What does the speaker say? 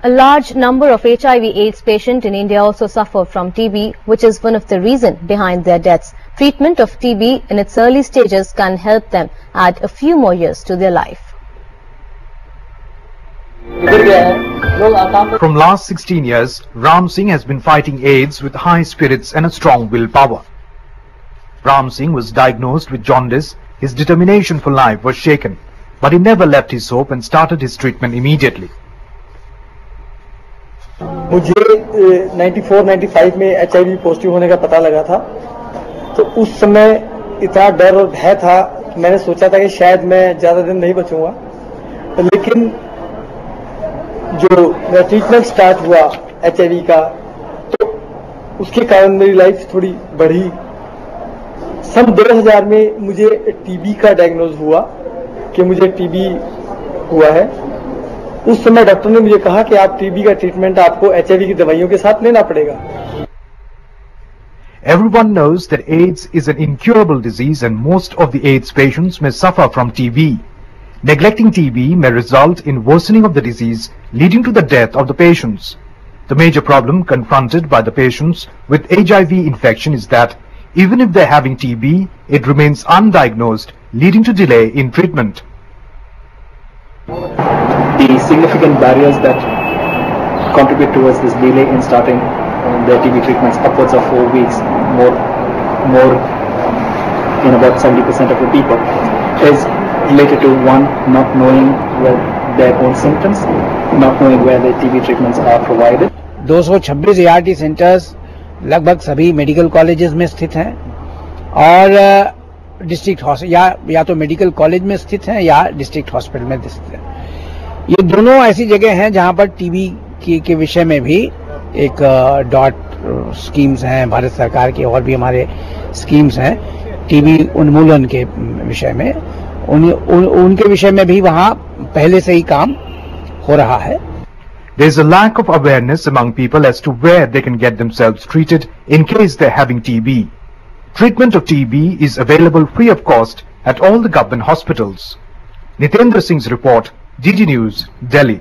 A large number of HIV/AIDS patients in India also suffer from TB, which is one of the reasons behind their deaths. Treatment of TB in its early stages can help them add a few more years to their life. From last 16 years, Ram Singh has been fighting AIDS with high spirits and a strong willpower. Ram Singh was diagnosed with jaundice. His determination for life was shaken, but he never left his hope and started his treatment immediately. मुझे 94-95 में HIV positive होने का पता लगा था, तो उस समय इतना डर और भय था, मैंने सोचा था कि शायद मैं ज़्यादा दिन नहीं बचूंगा। लेकिन जो मेरा ट्रीटमेंट स्टार्ट हुआ HIV का, तो उसके कारण मेरी लाइफ थोड़ी बढ़ी। सन 2000 में मुझे TB का डायग्नोज हुआ कि मुझे TB हुआ है। उस समय डॉक्टर ने मुझे कहा कि आप TB का ट्रीटमेंट आपको HIV की दवाइयों के साथ लेना पड़ेगा। Everyone knows that AIDS is an incurable disease and most of the AIDS patients may suffer from TB. Neglecting TB may result in worsening of the disease, leading to the death of the patients. The major problem confronted by the patients with HIV infection is that even if they're having TB, it remains undiagnosed, leading to delay in treatment. The significant barriers that contribute towards this delay in starting their TB treatments, upwards of 4 weeks, more in about 70% of the people, is related to one, not knowing their own symptoms, not knowing where their TB treatments are provided. 226 ART centres लगभग सभी medical colleges में स्थित हैं और district hospital या तो medical college में स्थित हैं या डिस्ट्रिक्ट हॉस्पिटल में स्थित हैं। ये दोनों ऐसी जगह हैं जहां पर टीबी के विषय में भी एक डॉट स्कीम्स हैं भारत सरकार की, और भी हमारे स्कीम्स हैं टीबी उन्मूलन के विषय में। उनके विषय में भी वहां पहले से ही काम हो रहा है। There is a lack of awareness among people as to where they can get themselves treated in case they're having TB. Treatment of TB is available free of cost at all the government hospitals. Nitendra Singh's report, DD News, Delhi.